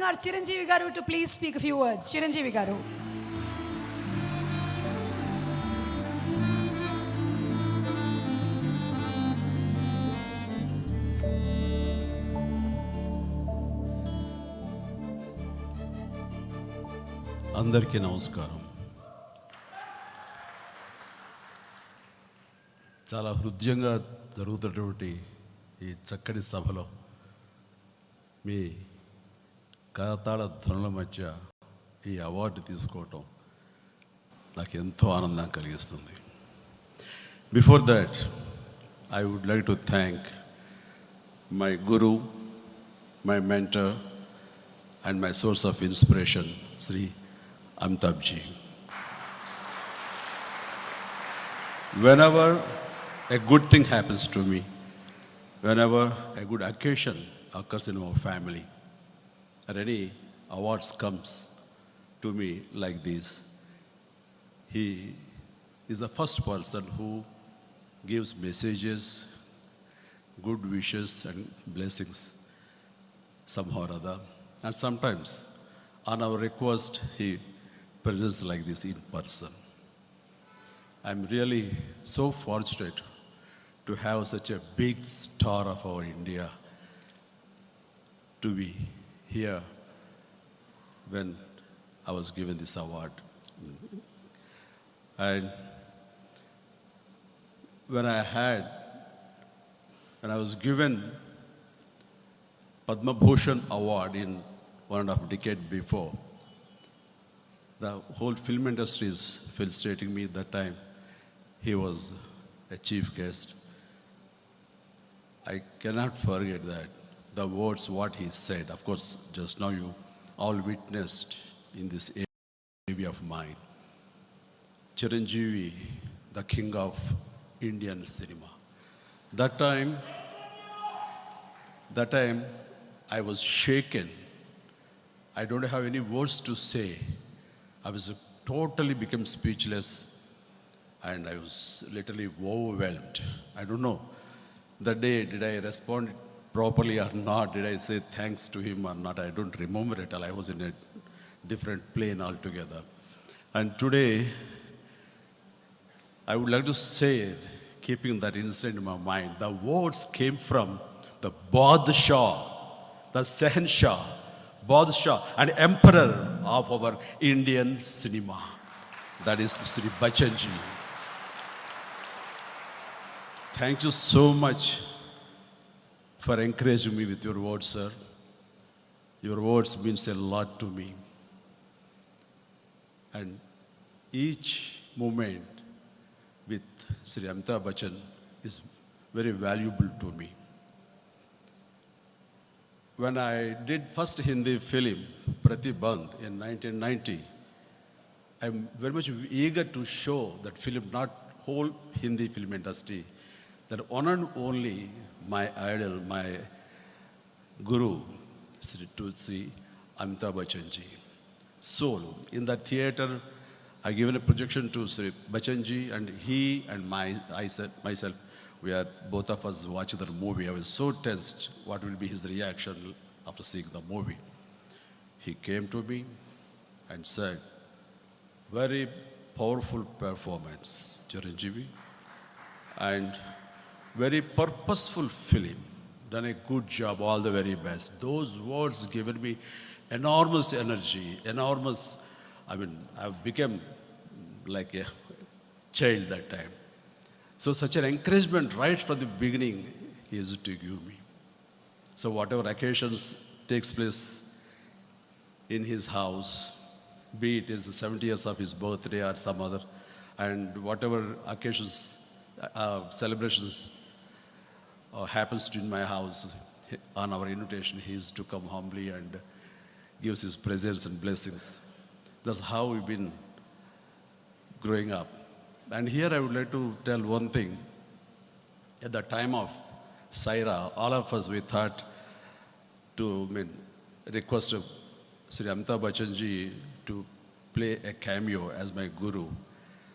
our Chiranjeevi Garu to please speak a few words. Chiranjeevi Garu. అందరికీ నమస్కారం. చాలా హృదయంగా జరుగుతున్నటువంటి ఈ చక్కటి సభలో మీ కరతాళ ధ్వనుల మధ్య ఈ అవార్డు తీసుకోవటం నాకు ఎంతో ఆనందం కలిగిస్తుంది. Before that I would like to thank my guru, my mentor and my source of inspiration, Sri Amitabh Ji. Whenever a good thing happens to me, whenever a good occasion occurs in our family, or any awards comes to me like this, he is the first person who gives messages, good wishes and blessings somehow or other. And sometimes, on our request, he presents like this in person. I'm really so fortunate to have such a big star of our India to be here when I was given this award. And when I was given Padma Bhushan Award in 1.5 decades before, the whole film industry is felicitating me. That time he was a chief guest. I cannot forget that, the words what he said. Of course, just now you all witnessed in this area of mine. Chiranjeevi, the king of Indian cinema. That time I was shaken. I don't have any words to say. I was totally become speechless and I was literally overwhelmed. I don't know that day did I respond properly or not, did I say thanks to him or not, I don't remember it all. I was in a different plane altogether. And today I would like to say, keeping that incident in my mind, the words came from the Badshah, the Sahanshah, Badshah, an emperor of our Indian cinema. That is Sri Bachchan Ji. Thank you so much for encouraging me with your words, sir. Your words means a lot to me. And each moment with Sri Amitabh Bachchan is very valuable to me. When I did first Hindi film, Pratibandh, in 1990, I'm very much eager to show that film, not whole Hindi film industry, that one and only my idol, my guru, Sri Amitabh Bachchan Ji. Soul. In that theater, I given a projection to Sri Bachchan Ji, and he and myself, we are both of us watching the movie. I was so tensed what will be his reaction after seeing the movie. He came to me and said, very powerful performance, Chiranjeevi, and very purposeful film. Done a good job, all the very best. Those words given me enormous energy, I became like a child that time. So such an encouragement right from the beginning he used to give me. So whatever occasions takes place in his house, be it is the 70 years of his birthday or some other, and whatever occasions, celebrations happens in my house, on our invitation, he used to come humbly and gives his presents and blessings. That's how we've been growing up. And here I would like to tell one thing. At the time of Saira, all of us, we thought to request Sri Amitabh Bachchan Ji to play a cameo as my guru.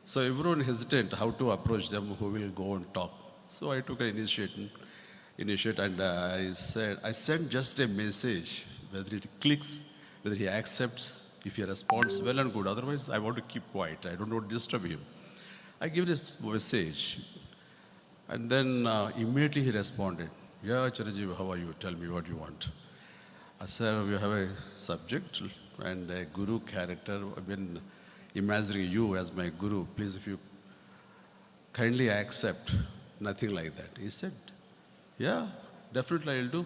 So everyone hesitant how to approach them, who will go and talk. So I took an initiate and I sent just a message. Whether it clicks whether he accepts, if he responds well and good. Otherwise, I want to keep quiet. I don't want to disturb him. I give this message. And then immediately he responded, yeah, Chiranjeevi, how are you? Tell me what you want. I said, we have a subject and a guru character. I've been imagining you as my guru. Please, if you kindly accept. Nothing like that. He said, yeah, definitely I'll do.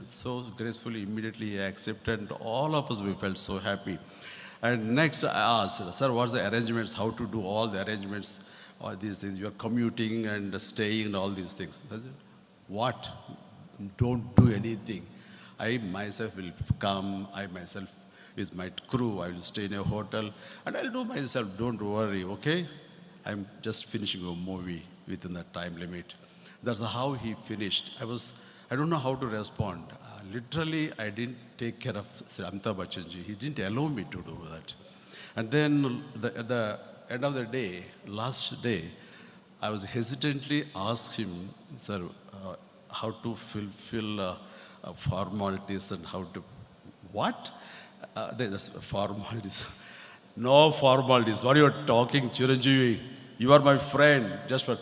So gracefully, immediately he accepted, and all of us, we felt so happy. And next I asked, sir, what's the arrangements, how to do all the arrangements, all these things, you're commuting and staying and all these things. I said, what? Don't do anything. I myself will come, I myself with my crew, I will stay in a hotel, and I'll do myself, don't worry, okay? I'm just finishing a movie within that time limit. That's how he finished. I don't know how to respond. Literally, I didn't take care of Sri Amitabh Bachchanji. He didn't allow me to do that. And then at the end of the day, last day, I was hesitantly asked him, sir, how to fulfill formalities and how to, what? There's formalities. No formalities. What are you talking, Chiranjeevi? You are my friend. Just for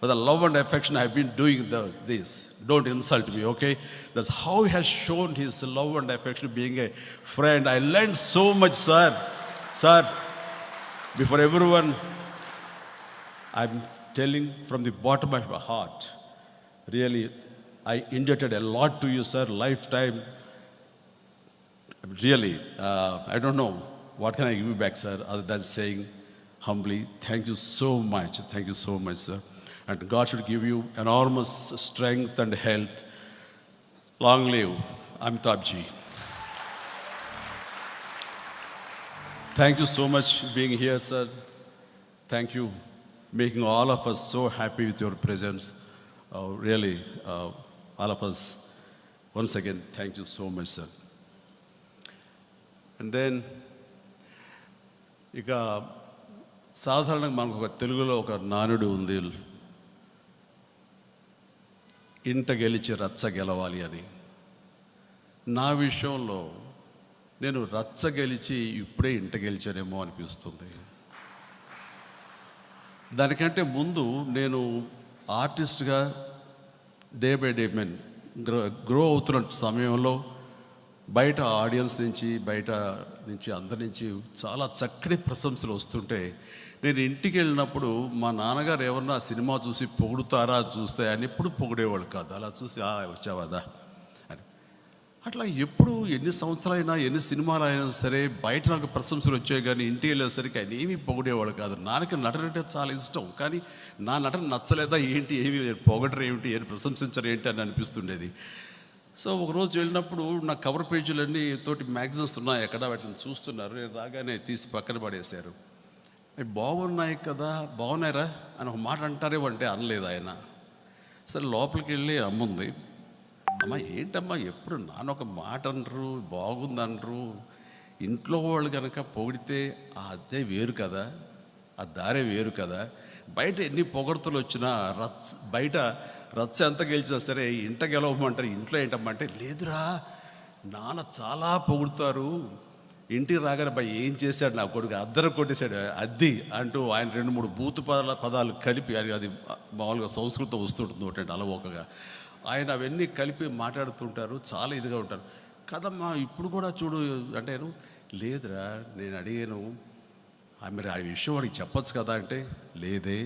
the love and affection, I've been doing this. Don't insult me, okay? That's how he has shown his love and affection being a friend. I learned so much, sir. Sir, before everyone, I'm telling from the bottom of my heart, really, I indebted a lot to you, sir, lifetime. Really, I don't know. What can I give you back, sir, other than saying humbly, thank you so much. Thank you so much, sir. And God should give you enormous strength and health. Long live Amitabhji. Thank you so much being here, sir. Thank you, making all of us so happy with your presence. Really, all of us, once again, thank you so much, sir. And then, ఇక సాధారణంగా మనకు ఒక తెలుగులో ఒక నానుడు ఉంది, ఇంట గెలిచి రచ్చ గెలవాలి అని. నా విషయంలో నేను రచ్చ గెలిచి ఇప్పుడే ఇంట గెలిచానేమో అనిపిస్తుంది. దానికంటే ముందు నేను ఆర్టిస్ట్గా డే బై డే గ్రో అవుతున్న సమయంలో బయట ఆడియన్స్ నుంచి అందరి నుంచి చాలా చక్కటి ప్రశంసలు వస్తుంటే నేను ఇంటికి వెళ్ళినప్పుడు మా నాన్నగారు ఎవరన్నా సినిమా చూసి పొగుడుతారా చూస్తే ఆయన ఎప్పుడు పొగిడేవాళ్ళు కాదు. అలా చూసి వచ్చావాదా అని అట్లా ఎప్పుడు ఎన్ని సంవత్సరాలైనా ఎన్ని సినిమాలు అయినా సరే బయట నాకు ప్రశంసలు వచ్చాయి, కానీ ఇంటికి వెళ్ళేసరికి ఆయన ఏమీ పొగిడేవాడు కాదు. నాన్నకి నటన అంటే చాలా ఇష్టం, కానీ నా నటన నచ్చలేదా ఏంటి, ఏమి పొగడరు ఏమిటి, ఏమి ప్రశంసించరు ఏంటి అని అనిపిస్తుండేది. సో ఒకరోజు వెళ్ళినప్పుడు నా కవర్ పేజీలన్నీ తోటి మ్యాగజైన్స్ ఉన్నాయి అక్కడ, వాటిని చూస్తున్నారు. నేను రాగానే తీసి పక్కన పడేశారు. అవి బాగున్నాయి కదా, బాగున్నాయిరా అని ఒక మాట అంటారేమో అంటే అనలేదు ఆయన. సరే లోపలికి వెళ్ళి అమ్ముంది, అమ్మ ఏంటమ్మా ఎప్పుడు నాన్న ఒక మాట అనరు, బాగుందనరు, ఇంట్లో వాళ్ళు కనుక పొగిడితే అదే వేరు కదా, ఆ దారే వేరు కదా, బయట ఎన్ని పొగడ్తలు వచ్చినా బయట రచ్చ ఎంత గెలిచినా సరే ఇంట గెలవమంటారు, ఇంట్లో ఏంటమ్మంటే లేదురా నాన్న చాలా పొగుడుతారు, ఇంటికి రాగానే అబ్బాయి ఏం చేశాడు నా కొడుకు, అద్దరు కొట్టేశాడు అద్ది అంటూ ఆయన 2-3 బూతు పదాలు కలిపి, అది మామూలుగా సంస్కృతం వస్తుంటుంది ఒకటి అలవోకగా, ఆయన అవన్నీ కలిపి మాట్లాడుతుంటారు, చాలా ఇదిగా ఉంటారు. కదమ్మా ఇప్పుడు కూడా చూడు అంటే, లేదురా నేను అడిగాను మీరు ఆ విషయం వాడికి చెప్పచ్చు కదా అంటే, లేదే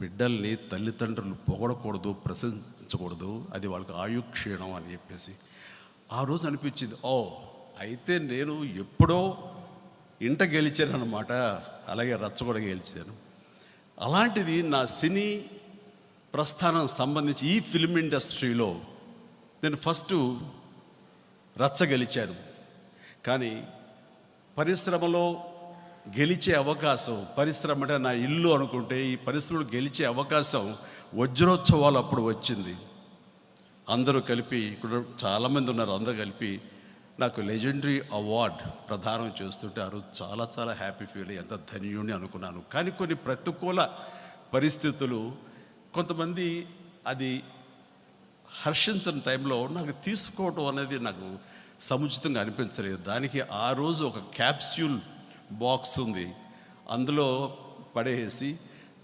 బిడ్డల్ని తల్లిదండ్రులు పొగడకూడదు, ప్రశంసించకూడదు, అది వాళ్ళకి ఆయుక్షీణం అని చెప్పేసి ఆ రోజు అనిపించింది, అయితే నేను ఎప్పుడో ఇంట గెలిచాను అనమాట, అలాగే రచ్చ కూడా గెలిచాను. అలాంటిది నా సినీ ప్రస్థానం సంబంధించి ఈ ఫిల్మ్ ఇండస్ట్రీలో నేను ఫస్ట్ రచ్చ గెలిచాను. కానీ పరిశ్రమలో గెలిచే అవకాశం, పరిశ్రమ అంటే నా ఇల్లు అనుకుంటే, ఈ పరిశ్రమలో గెలిచే అవకాశం వజ్రోత్సవాలు అప్పుడు వచ్చింది. అందరూ కలిపి, ఇక్కడ చాలామంది ఉన్నారు, అందరూ కలిపి నాకు లెజెండరీ అవార్డ్ ప్రదానం చేస్తుంటే ఆ రోజు చాలా చాలా హ్యాపీ ఫీల్ అయ్యి ఎంత ధన్యుని అనుకున్నాను. కానీ కొన్ని ప్రతికూల పరిస్థితులు, కొంతమంది అది హర్షించని టైంలో నాకు తీసుకోవటం అనేది నాకు సముచితంగా అనిపించలేదు. దానికి ఆ రోజు ఒక క్యాప్స్యూల్ బాక్స్ ఉంది, అందులో పడేసి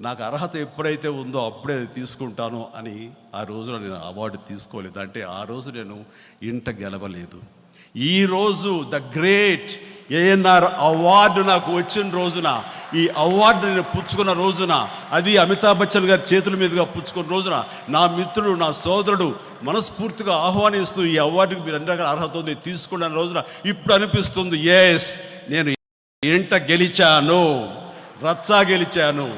నాకు అర్హత ఎప్పుడైతే ఉందో అప్పుడే తీసుకుంటాను అని ఆ రోజున నేను అవార్డు తీసుకోలేదు. అంటే ఆ రోజు నేను ఇంట గెలవలేదు. ఈరోజు ద గ్రేట్ ఏఎన్ఆర్ అవార్డు నాకు వచ్చిన రోజున, ఈ అవార్డు నేను పుచ్చుకున్న రోజున, అది అమితాబ్ బచ్చన్ గారి చేతుల మీదుగా పుచ్చుకున్న రోజున నా మిత్రుడు, నా సోదరుడు మనస్ఫూర్తిగా ఆహ్వానిస్తూ ఈ అవార్డుకి మీరు అన్ని రకాల అర్హత ఉంది తీసుకున్న రోజున ఇప్పుడు అనిపిస్తుంది, ఎస్ నేను ఇంట గెలిచాను, రచ్చా గెలిచాను.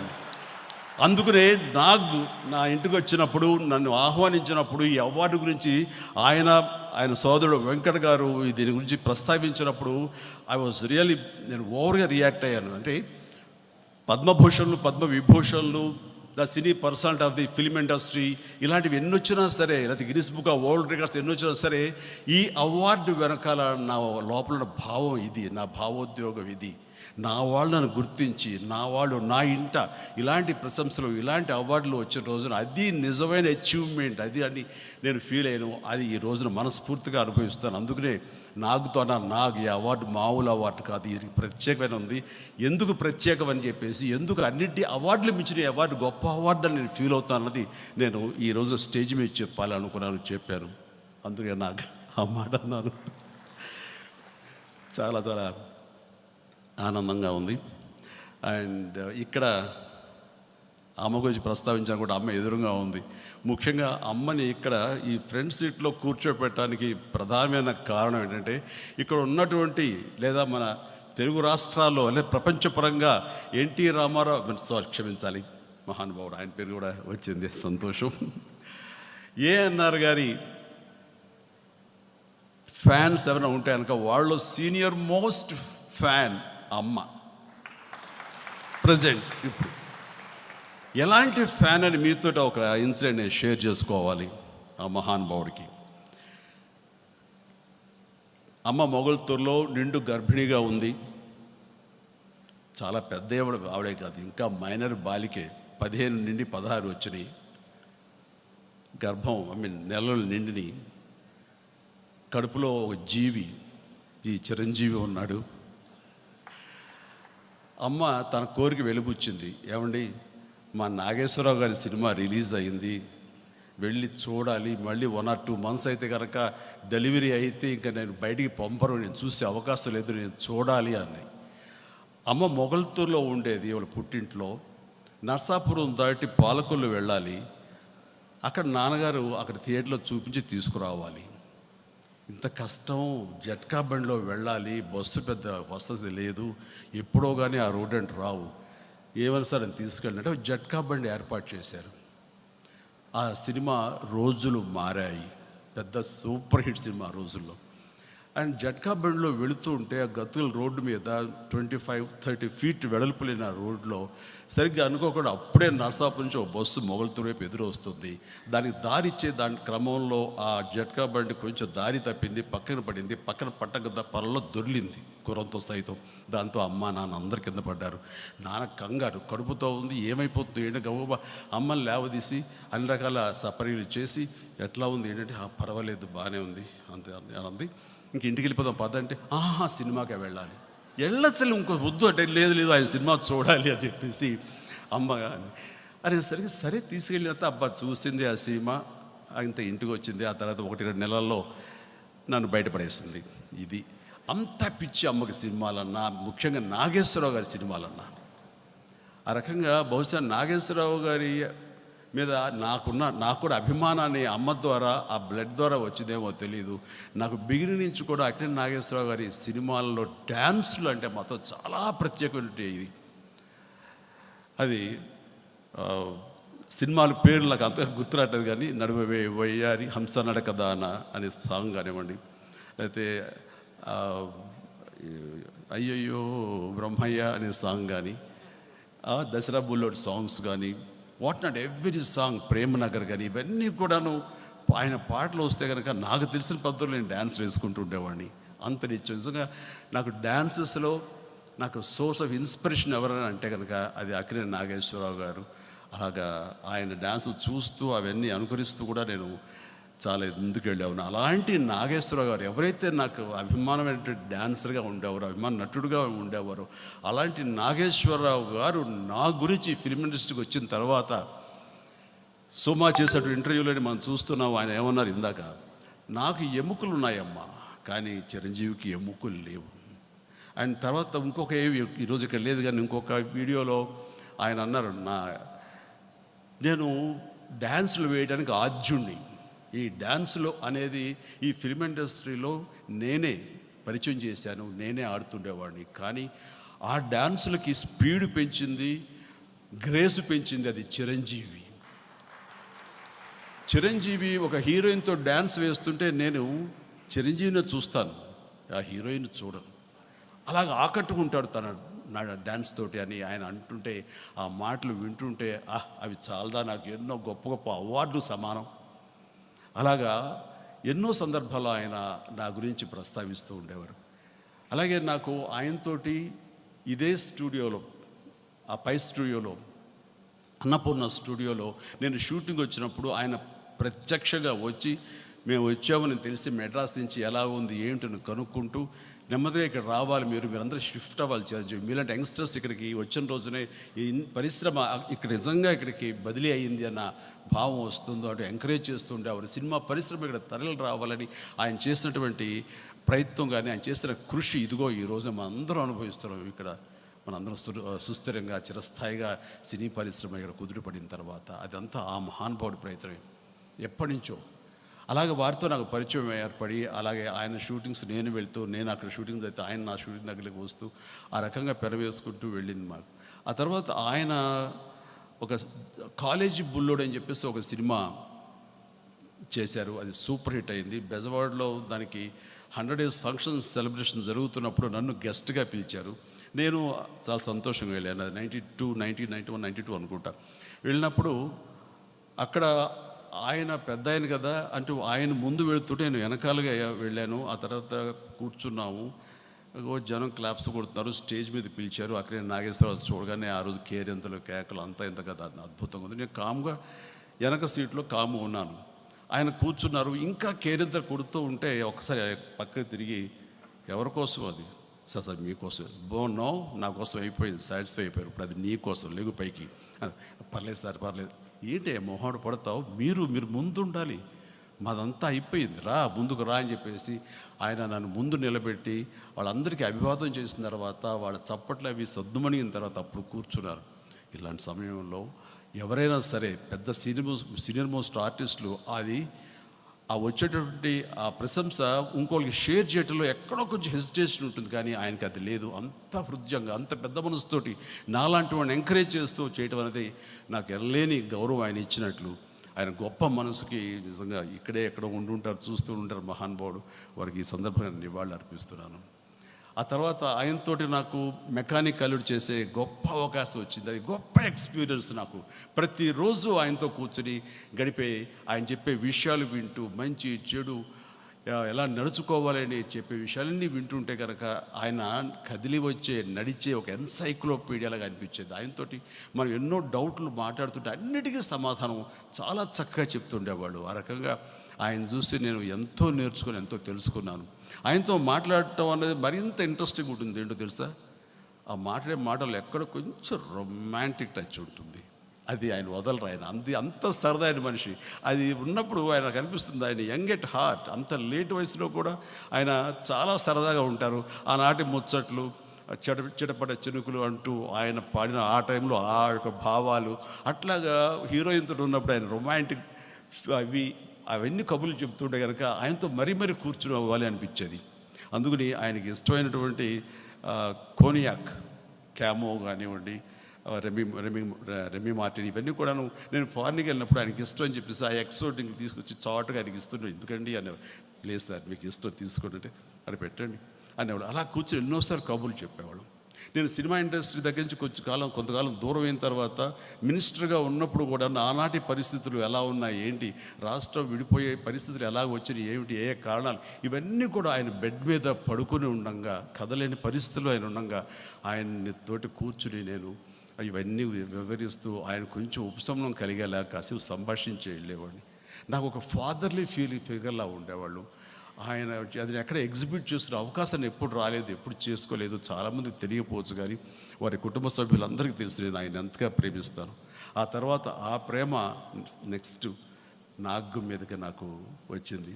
అందుకనే నాకు నా ఇంటికి వచ్చినప్పుడు, నన్ను ఆహ్వానించినప్పుడు ఈ అవార్డు గురించి ఆయన సోదరుడు వెంకట్ గారు దీని గురించి ప్రస్తావించినప్పుడు ఐ వాజ్ రియల్లీ, నేను ఓవర్గా రియాక్ట్ అయ్యాను. అంటే పద్మభూషణ్లు, పద్మవిభూషణ్లు, the cine personality of the film industry, ఇలాంటివి ఎన్ని వచ్చినా సరే, లేకపోతే Guinness Book of World Records ఎన్ని వచ్చినా సరే, ఈ అవార్డు వెనకాల నా లోపల ఉన్న భావం ఇది, నా భావోద్యోగం ఇది. నా వాళ్ళను గుర్తించి, నా వాళ్ళు నా ఇంట ఇలాంటి ప్రశంసలు, ఇలాంటి అవార్డులు వచ్చిన రోజున అది నిజమైన అచీవ్మెంట్, అది అని నేను ఫీల్ అయ్యాను. అది ఈ రోజున మనస్ఫూర్తిగా అనుభవిస్తాను. అందుకనే నాకు ఈ అవార్డు మామూలు అవార్డు కాదు, ఇది ప్రత్యేకమైన ఉంది. ఎందుకు ప్రత్యేకం అని చెప్పేసి, ఎందుకు అన్నింటి అవార్డులు మించిన ఈ అవార్డు గొప్ప అవార్డు అని నేను ఫీల్ అవుతాను అన్నది నేను ఈ రోజు స్టేజ్ మీద చెప్పాలనుకున్నాను, చెప్పాను. అందుకే నాకు ఆ మాట అన్నాను. చాలా చాలా ఆనందంగా ఉంది. అండ్ ఇక్కడ అమ్మ గురించి ప్రస్తావించాను కూడా, అమ్మ ఎదురుగా ఉంది. ముఖ్యంగా అమ్మని ఇక్కడ ఈ ఫ్రంట్ సీట్లో కూర్చోపెట్టడానికి ప్రధానమైన కారణం ఏంటంటే, ఇక్కడ ఉన్నటువంటి లేదా మన తెలుగు రాష్ట్రాల్లో లేదా ప్రపంచపరంగా ఎన్టీ రామారావు, క్షమించాలి మహానుభావుడు, ఆయన పేరు కూడా వచ్చింది, సంతోషం. ఏఎన్ఆర్ గారి ఫ్యాన్స్ ఎవరైనా ఉంటే కనుక వాళ్ళు సీనియర్ మోస్ట్ ఫ్యాన్ అమ్మ ప్రజెంట్. ఇప్పుడు ఎలాంటి ఫ్యాన్ అని మీతో ఒక ఇన్సిడెంట్ నేను షేర్ చేసుకోవాలి. ఆ మహానుభావుడికి అమ్మ మొగల్తూరులో నిండు గర్భిణిగా ఉంది. చాలా పెద్ద ఆవిడే కాదు, ఇంకా మైనర్ బాలికే, 15 నుండి 16 వచ్చినాయి. గర్భం నెలలు నిండిని. కడుపులో ఒక జీవి, ఈ చిరంజీవి ఉన్నాడు. అమ్మ తన కోరిక వెలుబుచ్చింది. ఏమండి, మా నాగేశ్వరరావు గారి సినిమా రిలీజ్ అయింది, వెళ్ళి చూడాలి. మళ్ళీ 1 or 2 months అయితే కనుక డెలివరీ అయితే ఇంకా నేను బయటికి పంపరు, నేను చూసే అవకాశం లేదు, నేను చూడాలి అని. అమ్మ మొగల్తూరులో ఉండేది, వాళ్ళ పుట్టింట్లో. నర్సాపురం దాటి పాలకొల్లు వెళ్ళాలి. అక్కడ నాన్నగారు అక్కడ థియేటర్లో చూపించి తీసుకురావాలి. ఇంత కష్టం, జట్కా బండిలో వెళ్ళాలి, బస్సు పెద్ద వసతి లేదు, ఎప్పుడో కానీ ఆ రోడ్ అంటే రావు. ఏమైనా సరే తీసుకెళ్ళినట్టు జట్కా బండి ఏర్పాటు చేశారు. ఆ సినిమా రోజులు మారాయి, పెద్ద సూపర్ హిట్ సినిమా రోజుల్లో. అండ్ జట్కా బండిలో వెళుతూ ఉంటే ఆ గతుల రోడ్డు మీద 25-30 feet వెడల్పులేని ఆ రోడ్లో సరిగ్గా అనుకోకుండా అప్పుడే నర్సాపు నుంచి ఒక బస్సు మొగల్తూరు వైపు ఎదురు వస్తుంది. దానికి దారి ఇచ్చే దాని క్రమంలో ఆ జట్కా బండి కొంచెం దారి తప్పింది, పక్కన పడింది. పక్కన పట్టక పొరలో దొర్లింది కురంతో సైతం. దాంతో అమ్మ నాన్న అందరు కింద పడ్డారు. నాన్న కంగారు, కడుపుతో ఉంది, ఏమైపోతుంది ఏంటంటే గవ్వ అమ్మని లేవదీసి అన్ని రకాల సపరీలు చేసి, ఎట్లా ఉంది ఏంటంటే పర్వాలేదు బాగానే ఉంది అంతే అంది. ఇంక ఇంటికి వెళ్ళిపోదాం పద అంటే, సినిమాకే వెళ్ళాలి. వెళ్ళచ్చలు ఇంకో వద్దు అంటే, లేదు ఆయన సినిమా చూడాలి అని చెప్పేసి అమ్మ అరే సరే తీసుకెళ్ళినంత అబ్బా చూసింది ఆ సినిమా, ఇంత ఇంటికి వచ్చింది. ఆ తర్వాత 1-2 నెలల్లో నన్ను బయటపడేసింది. ఇది అంత పిచ్చి అమ్మకి సినిమాలన్నా, ముఖ్యంగా నాగేశ్వరరావు గారి సినిమాలన్నా. ఆ రకంగా బహుశా నాగేశ్వరరావు గారి మీద నాకు కూడా అభిమానాన్ని అమ్మ ద్వారా, ఆ బ్లడ్ ద్వారా వచ్చిందేమో తెలీదు. నాకు బిగినింగ్ నుంచి కూడా అక్కినేని నాగేశ్వరరావు గారి సినిమాల్లో డ్యాన్సులు అంటే మాత్రం చాలా ప్రత్యేకమైన ఇది. అది సినిమాల పేర్లు నాకు అంతగా గుర్తురాటది, కానీ నడుమవే వయ్యారి, హంస నడకదాన అనే సాంగ్ కానివ్వండి, లేకపోతే అయ్యయ్యో బ్రహ్మయ్య అనే సాంగ్ కానీ, దసరా బుల్లోడ్ సాంగ్స్ కానీ, what not every song, Prema Nagar కానీ, ఇవన్నీ కూడాను ఆయన పాటలు వస్తే కనుక నాకు తెలిసిన పద్ధతిలో నేను డ్యాన్స్లు వేసుకుంటూ ఉండేవాడిని. అంత నిజంగా నాకు డ్యాన్సెస్లో నాకు సోర్స్ ఆఫ్ ఇన్స్పిరేషన్ ఎవరైనా అంటే కనుక అది అక్కినేని నాగేశ్వరరావు గారు. అలాగా ఆయన డ్యాన్సులు చూస్తూ అవన్నీ అనుకరిస్తూ కూడా నేను చాలా ముందుకు వెళ్ళాను. అలాంటి నాగేశ్వరరావు గారు ఎవరైతే నాకు అభిమానమైనటువంటి డాన్సర్గా ఉండేవారు, అభిమాన నటుడుగా ఉండేవారు, అలాంటి నాగేశ్వరరావు గారు నా గురించి ఫిల్మ్ ఇండస్ట్రీకి వచ్చిన తర్వాత సుమా చేసేటువంటి ఇంటర్వ్యూలోని మనం చూస్తున్నాం. ఆయన ఏమన్నారు ఇందాక, నాకు ఎముకలు ఉన్నాయమ్మా కానీ చిరంజీవికి ఎముకలు లేవు. అండ్ తర్వాత ఇంకొక ఈరోజు ఇక్కడ లేదు కానీ ఇంకొక వీడియోలో ఆయన అన్నారు, నేను డ్యాన్సులు వేయడానికి ఆద్యుణ్ణి, ఈ డ్యాన్సులు అనేది ఈ ఫిల్మ్ ఇండస్ట్రీలో నేనే పరిచయం చేశాను, నేనే ఆడుతుండేవాడిని. కానీ ఆ డ్యాన్సులకి స్పీడ్ పెంచింది, గ్రేస్ పెంచింది అది చిరంజీవి. చిరంజీవి ఒక హీరోయిన్తో డ్యాన్స్ వేస్తుంటే నేను చిరంజీవిని చూస్తాను, ఆ హీరోయిన్ చూడను. అలాగ ఆకట్టుకుంటాడు నా డ్యాన్స్ తోటి అని ఆయన అంటుంటే, ఆ మాటలు వింటుంటే అవి చాలదా, నాకు ఎన్నో గొప్ప గొప్ప అవార్డులు సమానం. అలాగా ఎన్నో సందర్భాల్లో ఆయన నా గురించి ప్రస్తావిస్తూ ఉండేవారు. అలాగే నాకు ఆయనతోటి ఇదే స్టూడియోలో, ఆ పై స్టూడియోలో, అన్నపూర్ణ స్టూడియోలో నేను షూటింగ్ వచ్చినప్పుడు ఆయన ప్రత్యక్షంగా వచ్చి, మేము వచ్చామని తెలిసి మెడ్రాస్ నుంచి ఎలా ఉంది ఏంటని కనుక్కుంటూ, నెమ్మదిగా ఇక్కడ రావాలి, మీరందరూ షిఫ్ట్ అవ్వాలి చిరంజీవి, మీలాంటి యంగ్స్టర్స్ ఇక్కడికి వచ్చిన రోజునే ఈ పరిశ్రమ ఇక్కడ నిజంగా ఇక్కడికి బదిలీ అయ్యింది అన్న భావం వస్తుందో అటు ఎంకరేజ్ చేస్తుండే వారు. సినిమా పరిశ్రమ ఇక్కడ తరలి రావాలని ఆయన చేసినటువంటి ప్రయత్నం కానీ ఆయన చేసిన కృషి ఇదిగో ఈరోజు మనందరం అనుభవిస్తున్నాం. ఇక్కడ మనందరం సుస్థిరంగా చిరస్థాయిగా సినీ పరిశ్రమ ఇక్కడ కుదురుపడిన తర్వాత అదంతా ఆ మహానుభావుడి ప్రయత్నమే ఎప్పటి నుంచో. అలాగే వారితో నాకు పరిచయం ఏర్పడి, అలాగే ఆయన షూటింగ్స్ నేను వెళ్తూ, నేను అక్కడ షూటింగ్స్ అయితే ఆయన నా షూటింగ్ దగ్గరికి వస్తూ ఆ రకంగా పెరవేసుకుంటూ వెళ్ళింది మాకు. ఆ తర్వాత ఆయన ఒక కాలేజీ బుల్లోడు అని చెప్పేసి ఒక సినిమా చేశారు, అది సూపర్ హిట్ అయింది. బెజవాడలో దానికి 100 days ఫంక్షన్ సెలబ్రేషన్ జరుగుతున్నప్పుడు నన్ను గెస్ట్గా పిలిచారు. నేను చాలా సంతోషంగా వెళ్ళాను. అది 1991 అనుకుంటా. వెళ్ళినప్పుడు అక్కడ ఆయన పెద్ద ఆయన కదా అంటూ ఆయన ముందు వెళుతుంటే నేను వెనకాలుగా వెళ్ళాను. ఆ తర్వాత కూర్చున్నాము, జనం క్లాప్స్ కొడుతున్నారు, స్టేజ్ మీద పిలిచారు. అక్కడే నాగేశ్వరరావు చూడగానే ఆ రోజు కేరింతలు కేకలు అంతా ఇంత కదా, అద్భుతంగా ఉంది. నేను కామ్గా వెనక సీట్లో కాము ఉన్నాను. ఆయన కూర్చున్నారు, ఇంకా కేరింతలు కొడుతూ ఉంటే ఒకసారి పక్కకి తిరిగి, ఎవరి కోసం అది? సార్ మీకోసం. బాగున్నావు, నా కోసం అయిపోయింది, సాటిస్ఫై అయిపోయారు, ఇప్పుడు అది నీ కోసం, లేగు పైకి. పర్లేదు సార్ పర్లేదు. ఏంటి మొహాడు పడతావు, మీరు ముందు ఉండాలి, మాదంతా అయిపోయింది, రా ముందుకు రా అని చెప్పేసి ఆయన నన్ను ముందు నిలబెట్టి వాళ్ళందరికీ అభివాదం చేసిన తర్వాత వాళ్ళ చప్పట్లు అవి సద్దుమణిగిన తర్వాత అప్పుడు కూర్చున్నారు. ఇలాంటి సమయంలో ఎవరైనా సరే పెద్ద సీనియర్ మోస్ట్ ఆర్టిస్టులు అది ఆ వచ్చేటటువంటి ఆ ప్రశంస ఇంకోళ్ళకి షేర్ చేయడంలో ఎక్కడో కొంచెం హెసిటేషన్ ఉంటుంది, కానీ ఆయనకి అది లేదు. అంత హృదయంగా అంత పెద్ద మనసుతోటి నాలాంటి వాడిని ఎంకరేజ్ చేస్తూ చేయటం అనేది నాకు ఎనలేని గౌరవం ఆయన ఇచ్చినట్లు. ఆయన గొప్ప మనసుకి నిజంగా ఇక్కడే ఎక్కడో ఉండుంటారు, చూస్తూ ఉంటారు మహానుభావుడు. వారికి ఈ సందర్భంగా నివాళులు అర్పిస్తున్నాను. ఆ తర్వాత ఆయనతోటి నాకు మెకానిక్ అల్లుడు చేసే గొప్ప అవకాశం వచ్చింది. అది గొప్ప ఎక్స్పీరియన్స్ నాకు. ప్రతిరోజు ఆయనతో కూర్చొని గడిపే, ఆయన చెప్పే విషయాలు వింటూ, మంచి చెడు ఎలా నడుచుకోవాలని చెప్పే విషయాలన్నీ వింటుంటే కనుక ఆయన కదిలి నడిచే ఒక ఎన్సైక్లోపీడియాలాగా అనిపించేది. ఆయనతోటి మనం ఎన్నో డౌట్లు మాట్లాడుతుంటే అన్నిటికీ సమాధానం చాలా చక్కగా చెప్తుండేవాడు. ఆ రకంగా ఆయన చూసి నేను ఎంతో నేర్చుకుని ఎంతో తెలుసుకున్నాను. ఆయనతో మాట్లాడటం అనేది మరింత ఇంట్రెస్టింగ్ ఉంటుంది. ఏంటో తెలుసా, ఆ మాట్లాడే మాటలు ఎక్కడ కొంచెం రొమాంటిక్ టచ్ ఉంటుంది. అది ఆయన వదలరు. ఆయన అంత సరదా మనిషి. అది ఉన్నప్పుడు ఆయన కనిపిస్తుంది, ఆయన యంగ్ ఎట్ హార్ట్. అంత లేట్ వయసులో కూడా ఆయన చాలా సరదాగా ఉంటారు. ఆనాటి ముచ్చట్లు, చిటపట చినుకులు అంటూ ఆయన పాడిన ఆ టైంలో ఆ యొక్క భావాలు, అట్లాగా హీరోయిన్తో ఉన్నప్పుడు ఆయన రొమాంటిక్ అవన్నీ కబుర్లు చెప్తుంటే కనుక ఆయనతో మరీ కూర్చుని అవ్వాలి అనిపించేది. అందుకని ఆయనకి ఇష్టమైనటువంటి కోనియాక్, క్యామో కానివ్వండి, రెమీ మార్టిన్, ఇవన్నీ కూడాను నేను ఫారిన్కి వెళ్ళినప్పుడు ఆయనకి ఇష్టం అని చెప్పేసి ఆ ఎక్సోటింగ్ తీసుకొచ్చి చాటుగా ఆయనకి ఇస్తుండే. ఎందుకండి అనేవారు. లేదు సార్ మీకు ఇష్టం తీసుకోండి, అది పెట్టండి అనేవాడు. అలా కూర్చొని ఎన్నోసార్లు కబుర్లు చెప్పేవాడు. నేను సినిమా ఇండస్ట్రీ దగ్గర నుంచి కొంతకాలం దూరం అయిన తర్వాత మినిస్టర్గా ఉన్నప్పుడు కూడా ఆనాటి పరిస్థితులు ఎలా ఉన్నాయి, ఏంటి, రాష్ట్రం విడిపోయే పరిస్థితులు ఎలా వచ్చినాయి, ఏమిటి, ఏ కారణాలు, ఇవన్నీ కూడా ఆయన బెడ్ మీద పడుకుని ఉండగా, కదలేని పరిస్థితులు ఆయన ఉండగా ఆయన్ని తోటి కూర్చుని నేను ఇవన్నీ వివరిస్తూ ఆయన కొంచెం ఉపశమనం కలిగేలా కాసేపు సంభాషించి వెళ్ళేవాడిని. నాకు ఒక ఫాదర్లీ ఫిగర్లా ఉండేవాళ్ళు. ఆయన అది ఎక్కడ ఎగ్జిబిట్ చేస్తున్న అవకాశాన్ని ఎప్పుడు రాలేదు, ఎప్పుడు చేసుకోలేదు. చాలామందికి తెలియకపోవచ్చు, కానీ వారి కుటుంబ సభ్యులందరికీ తెలుసు నేను ఆయన ఎంతగా ప్రేమిస్తాను. ఆ తర్వాత ఆ ప్రేమ నెక్స్ట్ నాగ్ మీదకి నాకు వచ్చింది.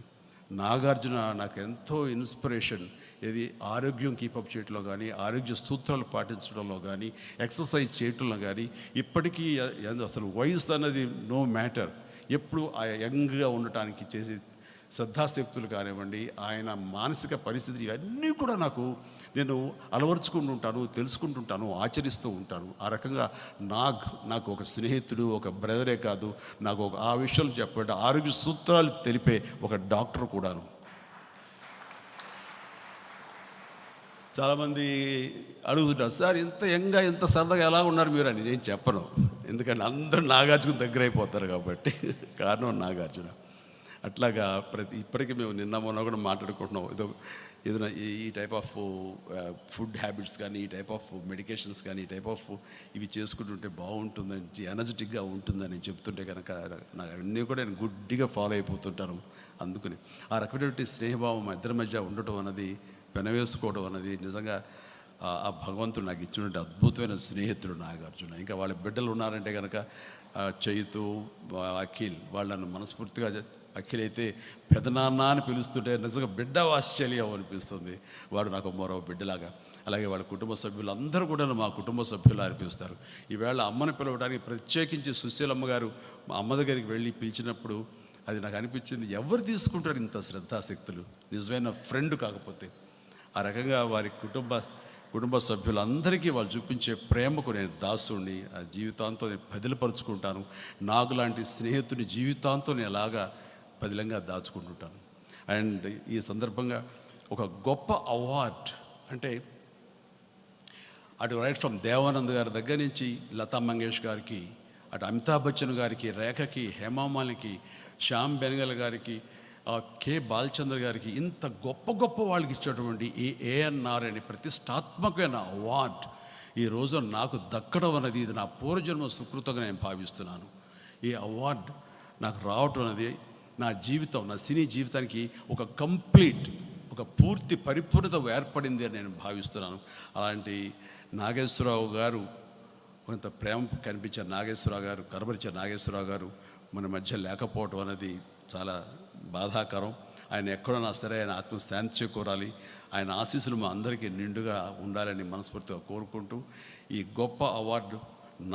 నాగార్జున నాకు ఎంతో ఇన్స్పిరేషన్. ఇది ఆరోగ్యం కీపప్ చేయడంలో కానీ, ఆరోగ్య సూత్రాలు పాటించడంలో కానీ, ఎక్సర్సైజ్ చేయటంలో కానీ, ఇప్పటికీ అసలు వయసు అన్నది నో మ్యాటర్. ఎప్పుడు ఆ యంగ్గా ఉండటానికి చేసే శ్రద్ధాశక్తులు కానివ్వండి, ఆయన మానసిక పరిస్థితి, ఇవన్నీ కూడా నేను అలవర్చుకుంటుంటాను, తెలుసుకుంటుంటాను, ఆచరిస్తూ ఉంటాను. ఆ రకంగా నాకు ఒక స్నేహితుడు, ఒక బ్రదరే కాదు, నాకు ఆ విషయాలు చెప్పే ఆరోగ్య సూత్రాలు తెలిపే ఒక డాక్టర్ కూడాను. చాలామంది అడుగుతుంటారు, సార్ ఇంత యంగ్గా ఇంత సరదాగా ఎలా ఉన్నారు మీరు అని. నేను చెప్పను, ఎందుకంటే అందరూ నాగార్జున దగ్గర అయిపోతారు కాబట్టి. కారణం నాగార్జున. అట్లాగా ఇప్పటికీ మేము నిన్న మొన్న కూడా మాట్లాడుకుంటున్నాం, ఏదైనా ఈ టైప్ ఆఫ్ ఫుడ్ హ్యాబిట్స్ కానీ, ఈ టైప్ ఆఫ్ మెడికేషన్స్ కానీ, ఈ టైప్ ఆఫ్ ఇవి చేసుకుంటుంటే బాగుంటుందని, ఎనర్జెటిక్గా ఉంటుందని చెప్తుంటే కనుక నాకు అన్నీ కూడా నేను గుడ్డిగా ఫాలో అయిపోతుంటాను. అందుకని ఆ రకమైనటువంటి స్నేహభావం మా ఇద్దరి మధ్య ఉండటం అన్నది, పెనవేసుకోవడం అన్నది నిజంగా ఆ భగవంతుడు నాకు ఇచ్చినటువంటి అద్భుతమైన స్నేహితుడు నాగార్జున. ఇంకా వాళ్ళ బిడ్డలు ఉన్నారంటే కనుక చైతు, అఖిల్, వాళ్ళను మనస్ఫూర్తిగా, అఖిల్ అయితే పెదనాన్న అని పిలుస్తుంటే నిజంగా బిడ్డ వాత్సల్యం అనిపిస్తుంది. వాడు నాకు మరో బిడ్డలాగా. అలాగే వాళ్ళ కుటుంబ సభ్యులు అందరూ కూడా మా కుటుంబ సభ్యులు అనిపిస్తారు. ఈవేళ అమ్మని పిలవడానికి ప్రత్యేకించి సుశీలమ్మ గారు మా అమ్మ దగ్గరికి వెళ్ళి పిలిచినప్పుడు అది నాకు అనిపించింది, ఎవరు తీసుకుంటారు ఇంత శ్రద్ధాశక్తులు, నిజమైన ఫ్రెండ్ కాకపోతే. ఆ రకంగా వారి కుటుంబ సభ్యులందరికీ వాళ్ళు చూపించే ప్రేమకు నేను దాసుని, ఆ జీవితాంతం నేను పదిలపరుచుకుంటాను. నాకు లాంటి స్నేహితుని జీవితాంతం నేను ఎలాగా పదిలంగా దాచుకుంటుంటాను. అండ్ ఈ సందర్భంగా ఒక గొప్ప అవార్డ్ అంటే, అటు రైట్ ఫ్రమ్ దేవానంద్ గారి దగ్గర నుంచి లతా మంగేష్ గారికి, అటు అమితాబ్ బచ్చన్ గారికి, రేఖకి, హేమామాలికి, శ్యామ్ బెనగల్ గారికి, కె బాలచంద్ర గారికి, ఇంత గొప్ప వాళ్ళకి ఇచ్చేటువంటి ఈ ఏఎన్ఆర్ అనే ప్రతిష్టాత్మకమైన అవార్డ్ ఈరోజు నాకు దక్కడం అనేది ఇది నా పూర్వజన్మ సుకృతంగా నేను భావిస్తున్నాను. ఈ అవార్డ్ నాకు రావటం అనేది నా జీవితం, నా సినీ జీవితానికి ఒక పూర్తి పరిపూర్ణత ఏర్పడింది అని నేను భావిస్తున్నాను. అలాంటి నాగేశ్వరరావు గారు, కొంత ప్రేమ కనిపించే నాగేశ్వరరావు గారు, కనబరిచే నాగేశ్వరరావు గారు మన మధ్య లేకపోవటం అనేది చాలా బాధాకరం. ఆయన ఎక్కడున్నా సరే ఆయన ఆత్మశాంతి చేకూరాలి, ఆయన ఆశీస్సులు మా అందరికీ నిండుగా ఉండాలని మనస్ఫూర్తిగా కోరుకుంటూ, ఈ గొప్ప అవార్డు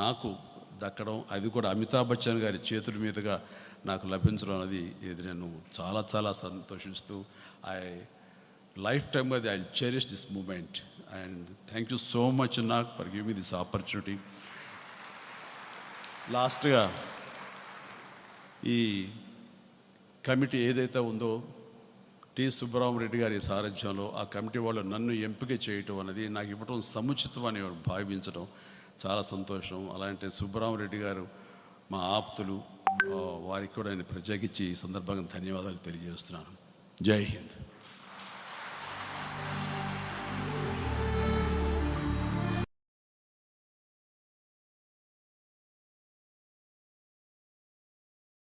నాకు దక్కడం, అది కూడా అమితాబ్ బచ్చన్ గారి చేతుల మీదుగా నాకు లభించడం అనేది ఇది నేను చాలా సంతోషిస్తూ, లైఫ్ టైమ్ అది I cherish this moment. And thank you so much నాకు for give me this opportunity. లాస్ట్గా ఈ కమిటీ ఏదైతే ఉందో, టి సుబ్బరామరెడ్డి గారి సారథ్యంలో ఆ కమిటీ వాళ్ళు నన్ను ఎంపిక చేయటం అనేది నాకు ఇవ్వటం సముచితం అని భావించడం చాలా సంతోషం. అలాంటి సుబ్బరామరెడ్డి గారు మా ఆప్తులు, వారికి కూడా నేను ప్రత్యేకించి ఈ సందర్భంగా ధన్యవాదాలు తెలియజేస్తున్నాను. జై హింద్.